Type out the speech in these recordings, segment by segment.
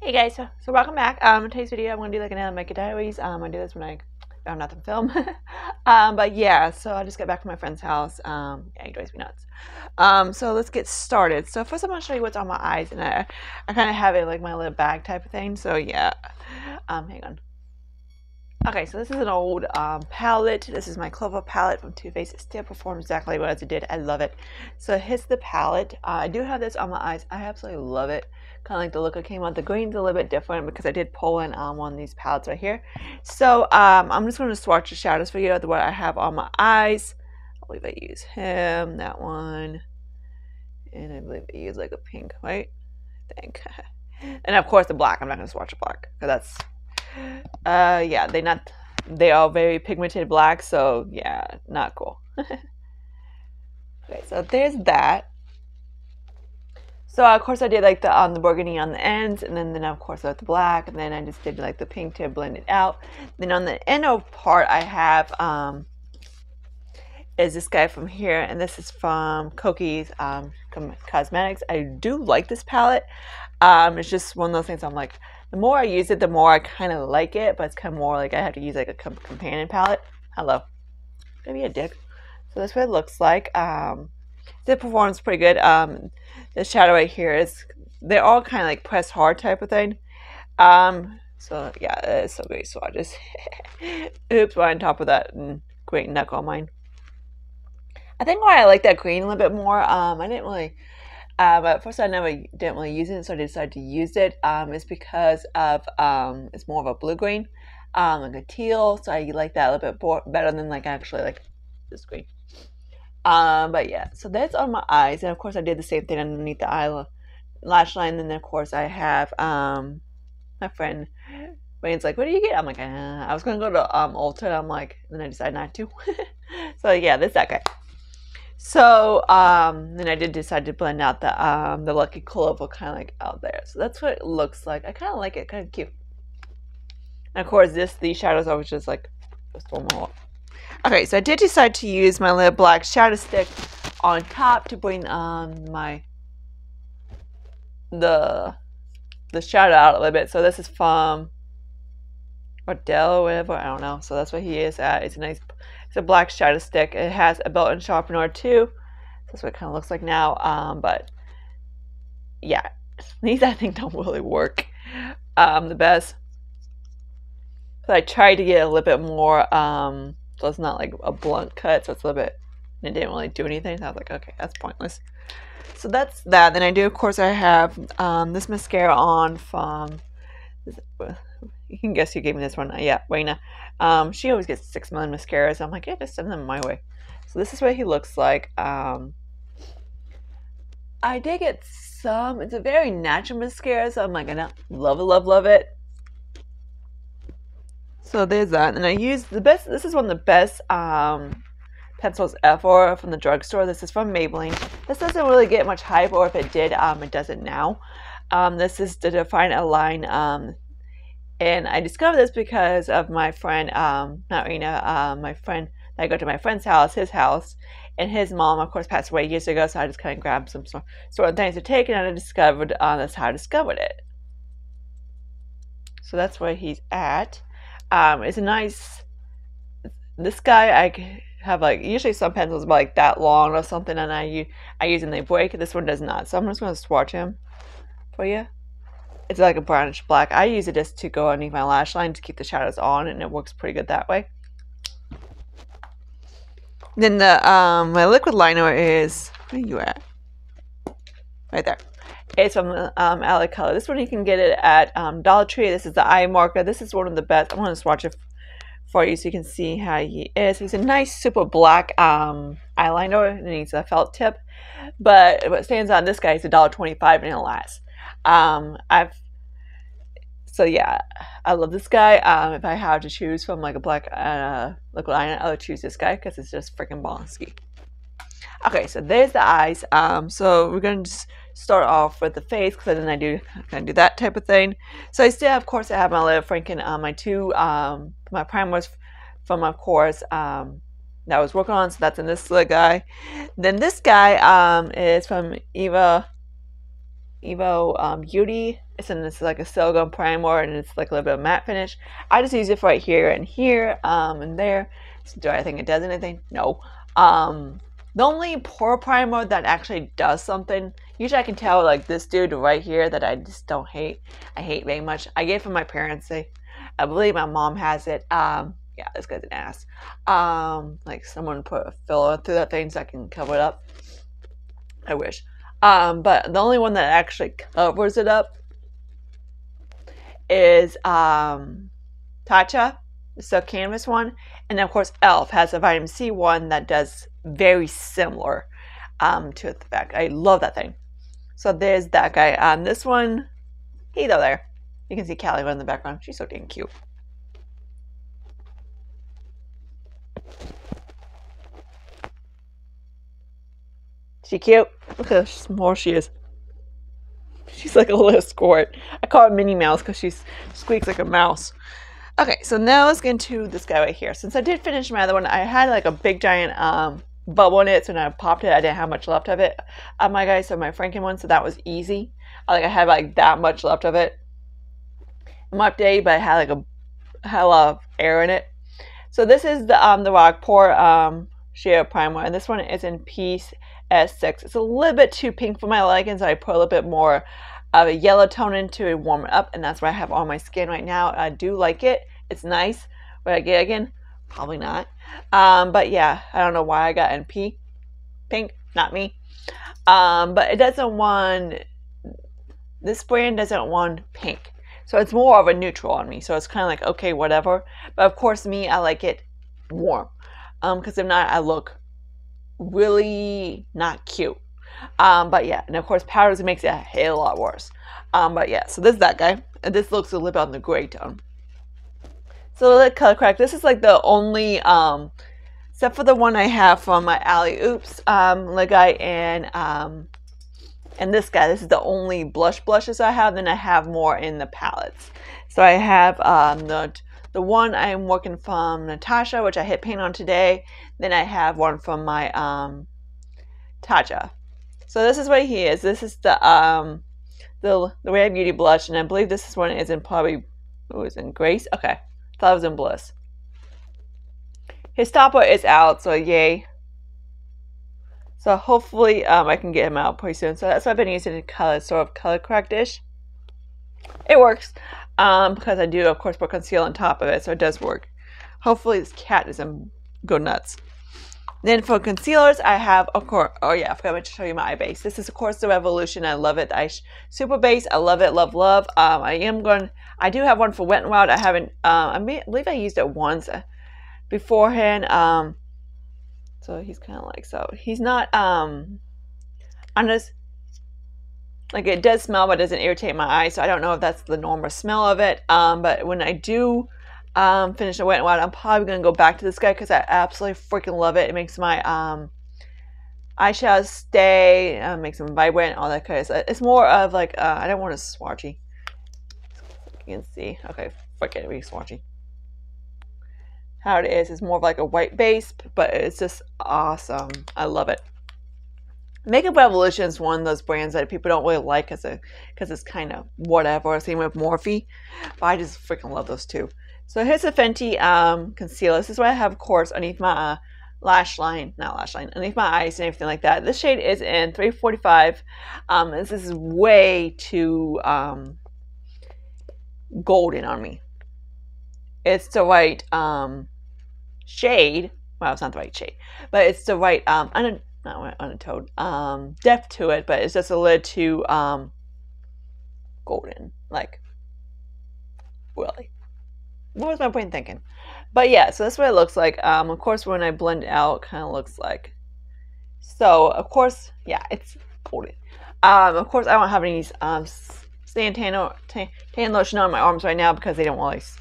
Hey guys, so welcome back. Today's video I'm gonna do like another Makeup Diaries. I do this when I have nothing to film. But yeah, so I just got back from my friend's house. Yeah, he drives me nuts. So let's get started. So first I'm gonna show you what's on my eyes, and I kind of have it like my little bag type of thing. So yeah, hang on. Okay, so this is an old palette. This is my Clover palette from Too Faced. It still performs exactly as it did. I love it. So here's the palette. I do have this on my eyes. I absolutely love it. Kind of like the look it came out. The green's a little bit different because I did pull in one of these palettes right here. So I'm just going to swatch the shadows for you of what I have on my eyes. I believe I use him, that one. And I believe I use like a pink, right? I think. And of course the black. I'm not going to swatch the black because that's yeah, they are very pigmented black, so yeah, not cool. Okay, so there's that. So of course I did like the burgundy on the ends, and then of course I the black, and then I just did like the pink to blend it out. Then on the inner part I have is this guy from here, and this is from Koki's Cosmetics. I do like this palette. It's just one of those things I'm like, the more I use it, the more I kind of like it, but it's kind of more like I have to use like a companion palette. Hello. Maybe a dick. So that's what it looks like. It performs pretty good. The shadow right here is, they're all kind of like pressed hard type of thing. So yeah, it's so great. So I just, oops, right on top of that, and great neck on mine. I think why I like that green a little bit more, I didn't really, but first I didn't really use it, so I decided to use it. It's because of it's more of a blue green, like a teal. So I like that a little bit more, better than like actually like this green. But yeah, so that's on my eyes, and of course I did the same thing underneath the lash line. And then of course I have my friend Wayne's like, "What do you get?" I'm like, I was gonna go to Ulta. I'm like, and then I decided not to. So yeah, that's that guy. So then I did decide to blend out the Lucky Clover kind of like out there. So that's what it looks like. I kind of like it, kind of cute. And of course, these shadows I was just like, just throw them all. Okay, so I did decide to use my little black shadow stick on top to bring the shadow out a little bit. So this is from Ordell or whatever, I don't know. So that's what he is at. It's a black shadow stick. It has a built-in sharpener too. That's what it kind of looks like now. But yeah, these I think don't really work the best. But I tried to get a little bit more, so it's not like a blunt cut, so it's a little bit, and it didn't really do anything. So I was like, okay, that's pointless. So that's that. Then I do, of course, I have this mascara on from, you can guess who gave me this one. Yeah, Wayna. She always gets 6 million mascaras. I'm like, yeah, just send them my way. So this is what he looks like. I did get some. It's a very natural mascara, so I'm like, I love it, love it. So there's that. And I use the best, this is one of the best pencils ever from the drugstore. This is from Maybelline. This doesn't really get much hype, or if it did, it doesn't now. This is the Define a Line, and I discovered this because of my friend, not Rena, my friend, I go to my friend's house, his house, and his mom, of course, passed away years ago, so I just kind of grabbed some sort of things to take, and I discovered, that's how I discovered it. So that's where he's at. It's a nice, this guy, I have like, usually some pencils are like that long or something, and I use and they break. This one does not, so I'm just going to swatch him for you. It's like a brownish black. I use it just to go underneath my lash line to keep the shadows on, and it works pretty good that way. Then the my liquid liner is, where are you at? Right there. It's from LA Color. This one you can get it at Dollar Tree. This is the eye marker. This is one of the best. I'm going to swatch it for you so you can see how he is. He's a nice super black eyeliner, and he's a felt tip. But what stands out, this guy is $1.25 and it'll last. So yeah, I love this guy. If I have to choose from like a black liquid eyeliner, I would choose this guy because it's just freaking bonski. Okay, so there's the eyes. So we're gonna just start off with the face, because then I kind of do that type of thing. So I still, of course, I have my little Franken, my two my primers from, of course, that I was working on. So that's in this little guy. Then this guy is from Eva Evo Beauty. It's like a silicone primer, and it's like a little bit of matte finish. I just use it for right here and here, and there. So do I think it does anything? No. The only pore primer that actually does something, usually I can tell like this dude right here that I just don't hate. I hate very much. I get it from my parents. I believe my mom has it. Yeah, this guy's an ass. Like someone put a filler through that thing so I can cover it up. I wish. But the only one that actually covers it up is Tatcha, the Silk Canvas one. And of course, e.l.f. has a vitamin C one that does very similar to the back. I love that thing. So there's that guy. This one, he's over there. You can see Callie in the background. She's so dang cute. She cute? Look how small she is. She's like a little squirt. I call her Minnie Mouse because she squeaks like a mouse. Okay, so now let's get into this guy right here. Since I did finish my other one, I had like a big giant bubble in it, so when I popped it, I didn't have much left of it. My guys, so my Franken one, so that was easy. I had like that much left of it. I'm updated, but I had like a lot of air in it. So this is the Rockport Sheer Primer, and this one is in Peace S6. It's a little bit too pink for my liking, so I put a little bit more of a yellow tone into it, warm it up, and that's what I have on my skin right now. I do like it. It's nice. Would I get it again? Probably not. But yeah, I don't know why I got NP. Pink, not me. But it doesn't want, this brand doesn't want pink. So it's more of a neutral on me. So it's kind of like, okay, whatever. But of course, me, I like it warm. Because if not, I look really not cute. But yeah, and of course, powders makes it a hell lot worse. But yeah, so this is that guy. And this looks a little bit on the gray tone. So the color correct. This is like the only, except for the one I have from my Alley Oops guy and this guy. This is the only blushes I have. Then I have more in the palettes. So I have the one I'm working from Natasha, which I hit paint on today. Then I have one from my Tatcha. So this is what he is. This is the Rare Beauty blush, and I believe this is one is in probably, oh, is in Grace. Okay, I thought it was in Bliss. His topper is out, so yay. So hopefully I can get him out pretty soon. So that's what I've been using in color, sort of color correct-ish. It works because I do, of course, put conceal on top of it, so it does work. Hopefully this cat doesn't go nuts. Then for concealers, I have, of course, oh yeah, I forgot to show you my eye base. This is, of course, the Revolution. I love it. The Super Base. I love it. Love, love. I do have one for Wet n Wild. I haven't, I believe I used it once beforehand. So he's kind of like, so he's not, I'm just, like it does smell, but it doesn't irritate my eyes. So I don't know if that's the normal smell of it. But when I do finish the Wet n Wild, I'm probably going to go back to this guy because I absolutely freaking love it. It makes my eyeshadows stay, makes them vibrant, all that kind of stuff. It's more of like, I don't want to swatchy. You can see. Okay, forget it, be swatchy. How it is more of like a white base, but it's just awesome. I love it. Makeup Revolution is one of those brands that people don't really like because it's kind of whatever. Same with Morphe, but I just freaking love those two. So here's a Fenty concealer. This is what I have, of course, underneath my underneath my eyes and everything like that. This shade is in 345. This is way too golden on me. It's the right shade. Well, it's not the right shade, but it's the right not undertone depth to it, but it's just a little too golden. Like, really, what was my brain thinking? But yeah, so that's what it looks like. Of course, when I blend it out, it kind of looks like. So of course, yeah, it's golden. Of course, I don't have any tan lotion on my arms right now because they don't always.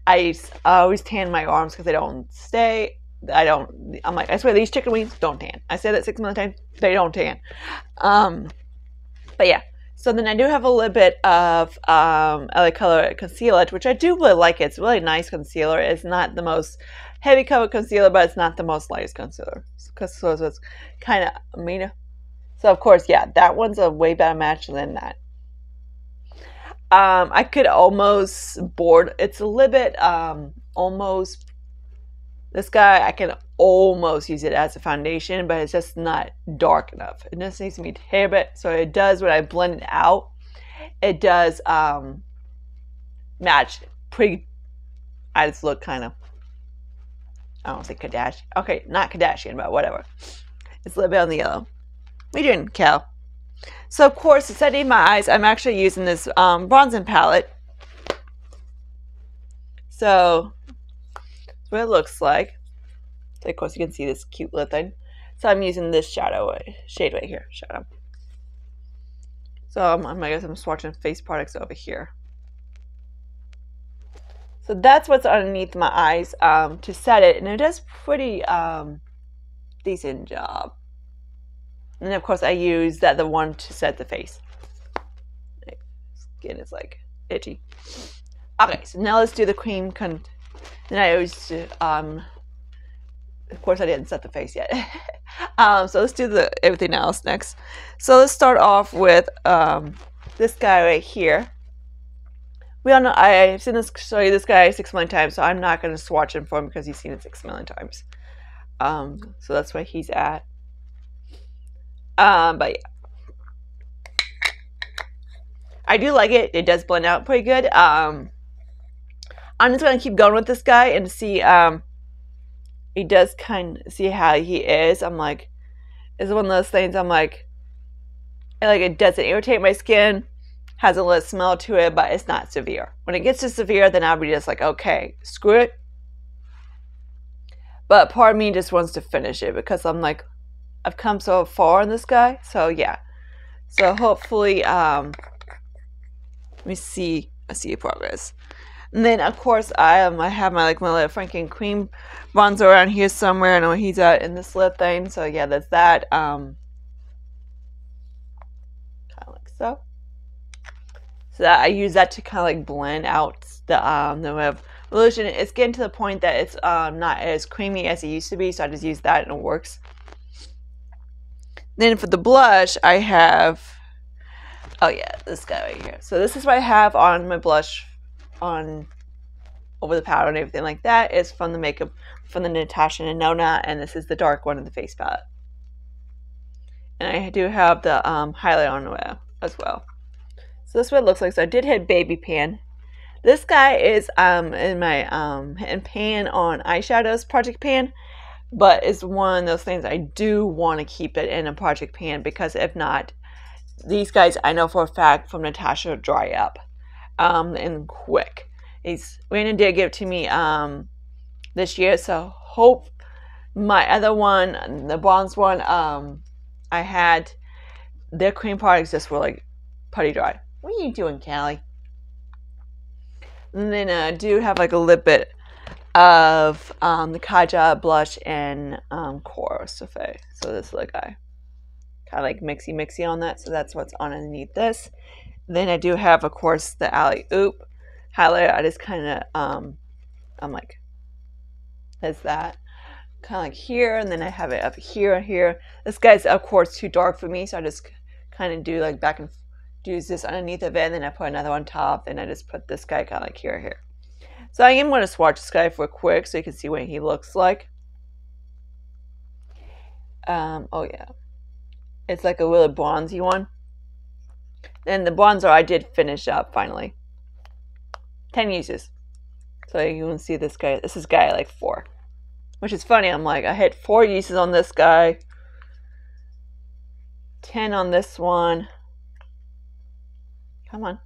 I always tan my arms because they don't stay. I'm like, I swear these chicken wings don't tan. I said that 6 million times. They don't tan. But yeah. So then I do have a little bit of LA Color concealer, which I do really like. It's really nice concealer. It's not the most heavy cover concealer, but it's not the most lightest concealer. So it's kind of, so of course, yeah, that one's a way better match than that. I could almost board. It's a little bit almost. This guy, I can almost use it as a foundation, but it's just not dark enough. It just needs to be a hair bit. So it does, when I blend it out, it does match pretty. I just look kind of, I don't say Kardashian. Okay, not Kardashian, but whatever. It's a little bit on the yellow. What are you doing, Cal? So, of course, to setting my eyes, I'm actually using this bronzing palette. So, that's what it looks like. So, of course, you can see this cute little thing. So, I'm using this shade right here. Shadow. So, I guess I'm swatching face products over here. So, that's what's underneath my eyes to set it. And it does pretty decent job. And of course, I use the one to set the face. Skin is like itchy. Okay, so now let's do the cream. Then I always do, of course, I didn't set the face yet. So let's do everything else next. So let's start off with this guy right here. We all know I've seen this show you this guy 6 million times, so I'm not going to swatch him for him because he's seen it 6 million times. So that's where he's at. But yeah, I do like it. It does blend out pretty good. I'm just gonna keep going with this guy and see. He does kind of see how he is. I'm like, it's one of those things. I'm like it doesn't irritate my skin. Has a little smell to it, but it's not severe. When it gets to severe, then I'll be just like, okay, screw it. But part of me just wants to finish it because I'm like, I've come so far in this guy, so yeah. So hopefully, let me see. I see progress. And then of course I have my little Franken cream bronzer around here somewhere. I know where he's at in this little thing. So yeah, that's that. Kind of like so. So that I use that to kind of like blend out the revolution. It's getting to the point that it's not as creamy as it used to be. So I just use that and it works. Then for the blush, I have, oh yeah, this guy right here. So this is what I have on my blush over the powder and everything like that. It's from the makeup, from the Natasha Denona, and this is the dark one in the face palette. And I do have the highlight on there as well. So this is what it looks like. So I did hit Baby Pan. This guy is in my hidden pan on eyeshadows, Project Pan. But it's one of those things I do want to keep it in a project pan because if not, these guys I know for a fact from Natasha dry up and quick. Brandon did give it to me this year, so hope my other one, the bronze one, I had their cream products just were like putty dry. What are you doing, Callie? And then I do have like a little bit of the Kaja blush and Core Sophie. So this little guy. Kind of like mixy on that. So that's what's on underneath this. Then I do have, of course, the Alley Oop highlighter. I just kind of, I'm like, there's that. Kind of like here. And then I have it up here and here. This guy's, of course, too dark for me. So I just kind of do like back and do this underneath of it. And then I put another on top. And I just put this guy kind of like here. So I am going to swatch this guy for quick so you can see what he looks like. Oh yeah. It's like a really bronzy one. And the bronzer I did finish up finally. 10 uses. So you can see this guy. This is guy like 4. Which is funny. I'm like, I hit 4 uses on this guy. 10 on this one. Come on.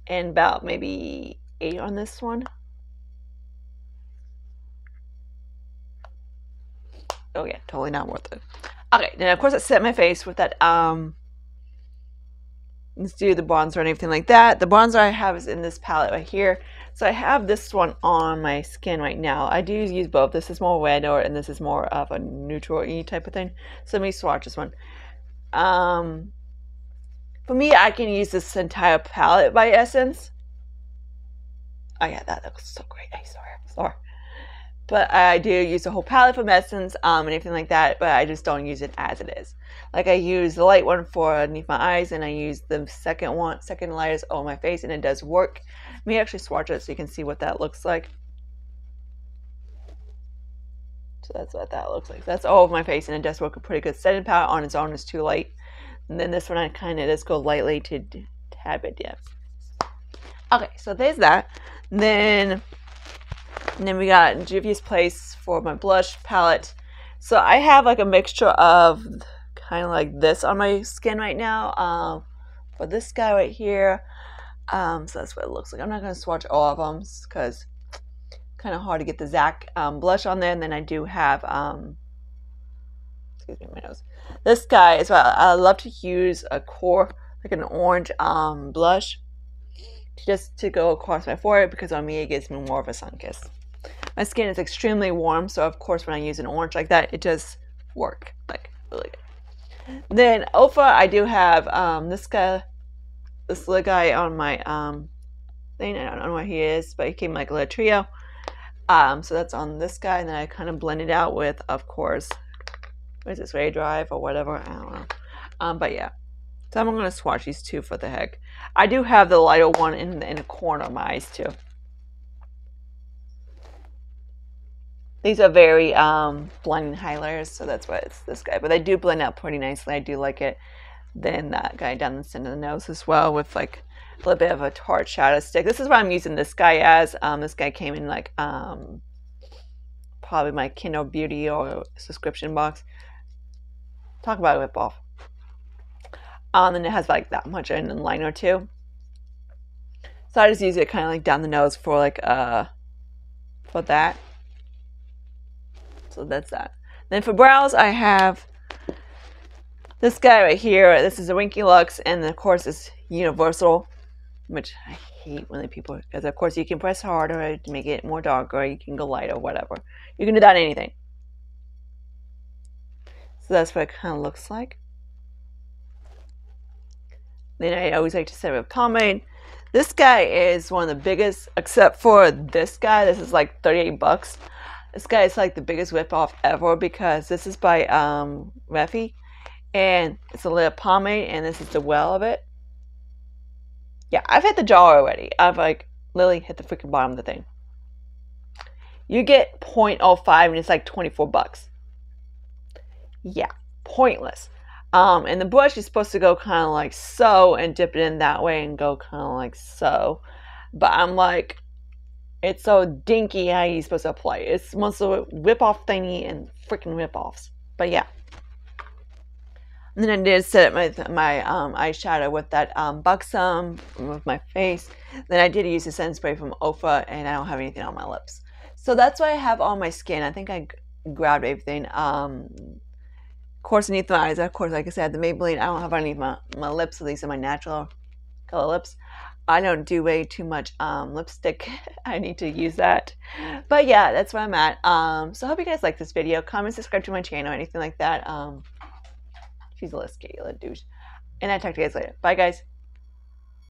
And about maybe 8 on this one. Oh yeah, totally not worth it. Okay, then of course I set my face with that, let's do the bronzer and everything like that. The bronzer I have is in this palette right here. So I have this one on my skin right now. I do use both. This is more red and this is more of a neutral-y type of thing. So let me swatch this one. For me, I can use this entire palette by Essence. Oh yeah, that looks so great. I swear. But I do use a whole palette from Essence and anything like that, but I just don't use it as it is. Like I use the light one for underneath my eyes, and I use the second lightest on my face, and it does work. Let me actually swatch it so you can see what that looks like. So that's what that looks like. That's all of my face, and it does work a pretty good setting powder on its own. Is too light. And then this one I kind of just go lightly to tab it down. Okay, so there's that. And then we got Juvia's Place for my blush palette. So I have like a mixture of kind of like this on my skin right now. For this guy right here. So that's what it looks like. I'm not going to swatch all of them because it's kind of hard to get the Zac blush on there. And then I do have, excuse me, my nose. This guy as well. I love to use a core, like an orange blush, just to go across my forehead because on me it gives me more of a sun kiss. My skin is extremely warm, so of course when I use an orange like that, it does work like really good. Then Ofra, I do have this little guy on my thing. I don't know what he is, but he came like a little trio. So that's on this guy, and then I kind of blend it out with, of course, what is this, Ray Drive or whatever? I don't know. But yeah. So I'm going to swatch these two for the heck. I do have the lighter one in the corner of my eyes too. These are very blending highlighters, so that's why it's this guy. But they do blend out pretty nicely. I do like it. Then that guy down the center of the nose as well with like a little bit of a Tarte shadow stick. This is what I'm using this guy as. This guy came in like probably my Kindle Beauty or subscription box. Talk about a rip off. And it has like that much in liner too. So I just use it kind of like down the nose for like for that. So that's that. Then for brows, I have this guy right here. This is a Winky Lux, and of course it's universal, which I hate when the people, because of course you can press harder to make it more dark, or you can go light or whatever. You can do that on anything. So that's what it kind of looks like. Then I always like to set it with pomade. This guy is one of the biggest, except for this guy. This is like 38 bucks. This guy is like the biggest rip-off ever because this is by Refi, and it's a little pomade, and this is the well of it. Yeah, I've hit the jar already. I've like literally hit the freaking bottom of the thing. You get 0.05 and it's like 24 bucks. Yeah, pointless. And the brush is supposed to go kind of like so and dip it in that way and go kind of like so. But I'm like, it's so dinky how you're supposed to apply it. It's most of a whip-off thingy and freaking rip-offs. But yeah. And then I did set up my eyeshadow with that Buxom with my face. Then I did use the setting spray from Ofra, and I don't have anything on my lips. So that's what I have on my skin. I think I grabbed everything. Of course, underneath my eyes, of course, like I said, the Maybelline, I don't have underneath my lips, at least in my natural color lips. I don't do way too much lipstick. I need to use that. But yeah, that's where I'm at. So I hope you guys like this video. Comment, subscribe to my channel, anything like that. She's a little skinny, little douche. And I'll talk to you guys later. Bye, guys.